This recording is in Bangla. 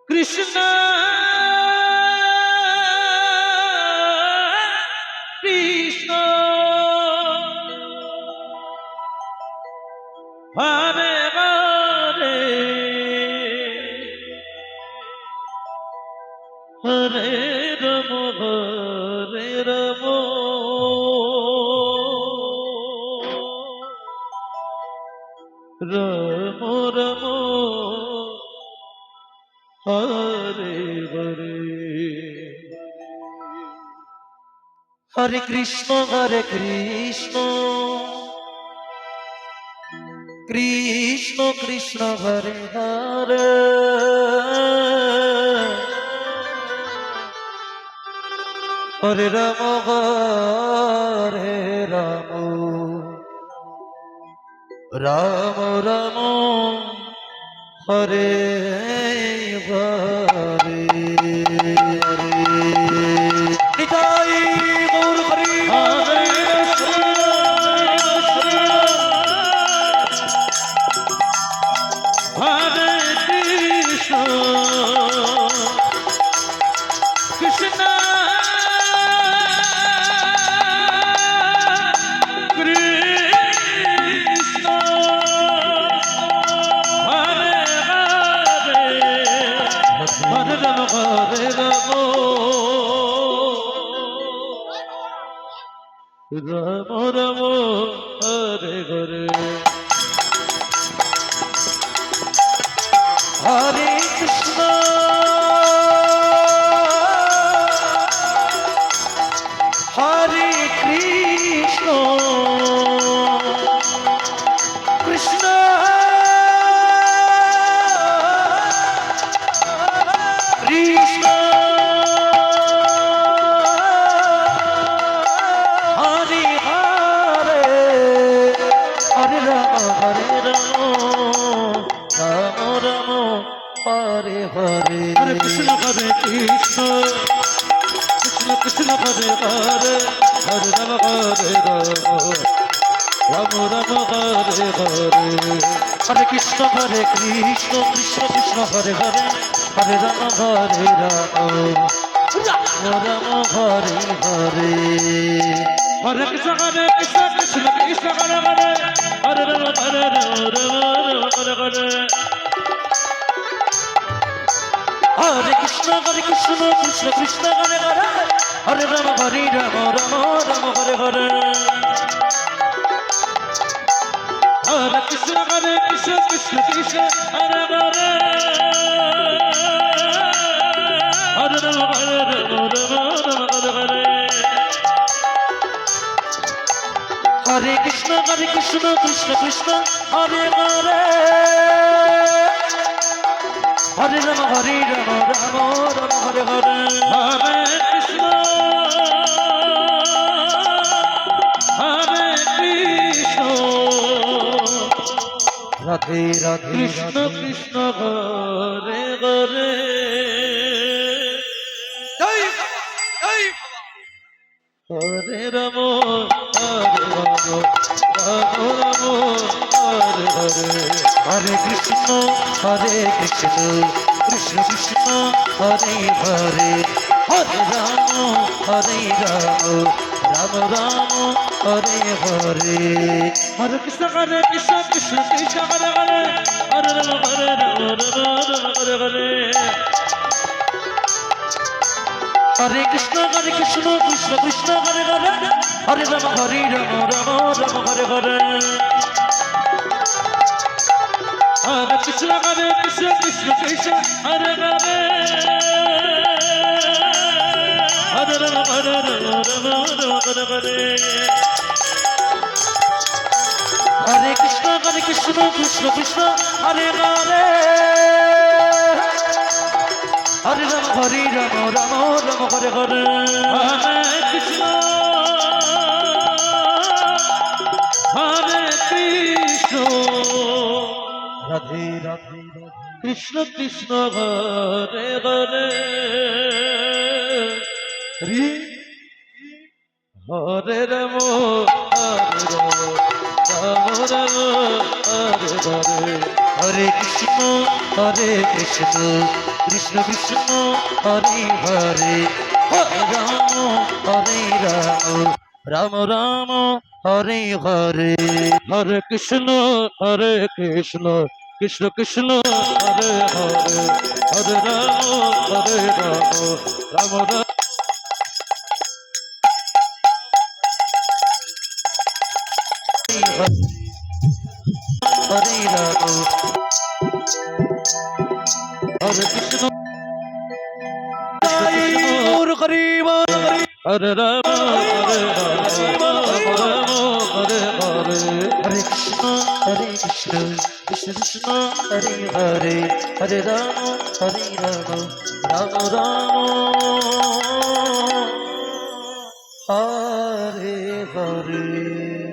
কৃষ্ণ কৃষ্ণ হরে হরে হরে রাম হরে রাম রাম রাম হরে হরে হরে কৃষ্ণ কৃষ্ণ কৃষ্ণ হরে হরে হরে রাম রাম রাম হরে হরে নিতাই গৌর হরি হরে হরে কৃষ্ণ কৃষ্ণ কৃষ্ণ হরে হরে হরে রাম রাম রাম হরে হরে হরে কৃষ্ণ হরে কৃষ্ণ কৃষ্ণ কৃষ্ণ হরে হরে হরে রাম রাম রাম হরে হরে হরে কৃষ্ণ হরে কৃষ্ণ কৃষ্ণ কৃষ্ণ হরে হরে হরে রাম রাম রাম হরে হরে হরে কৃষ্ণ কৃষ্ণ কৃষ্ণ হরে হরে হরে রাম রাম হরে হরে হরে কৃষ্ণ কৃষ্ণ কৃষ্ণ হরে হরে হরে রাম হরে হরে হরে কৃষ্ণ কৃষ্ণ কৃষ্ণ হরে হরে হরে রাম রাম হরে হরে হরে কৃষ্ণ কৃষ্ণ কৃষ্ণ হরে হরে হরে রাম হরে হরে হরে কৃষ্ণ কৃষ্ণ কৃষ্ণ হরে হরে হরে রাম রাম হরে হরে হরে কৃষ্ণ রাধে রাধে কৃষ্ণ কৃষ্ণ হরে হরে হরে রাম রাম হরে হরে হরে কৃষ্ণ কৃষ্ণ কৃষ্ণ হরে হরে হরে রাম রাম রাম হরে হরে হরে কৃষ্ণ কৃষ্ণ কৃষ্ণ হরে হরে হরে রাম হরে হরে হরে কৃষ্ণ কৃষ্ণ হরে হরে হরে রাম রাম হরে হরে হরে কৃষ্ণ কৃষ্ণ হরে হরে হরে রাম হরে হরে হরে কৃষ্ণ কৃষ্ণ হরে হরে হরে রাম রাম হরে হরে হরে কৃষ্ণ রাধে রাধে কৃষ্ণ কৃষ্ণ হরে হরে হরে রাম রাম হরে হরে হরে কৃষ্ণ কৃষ্ণ কৃষ্ণ কৃষ্ণ হরে হরে হরে রাম হরে রাম রাম রাম হরে হরে হরে কৃষ্ণ কৃষ্ণ কৃষ্ণ হরে হরে হরে রাম রাম রাম হরে রাম হরে কৃষ্ণ হরে রাম হরে রাম হরে হরে হরে কৃষ্ণ কৃষ্ণ কৃষ্ণ হরে হরে হরে রাম রাম রাম হরে হরে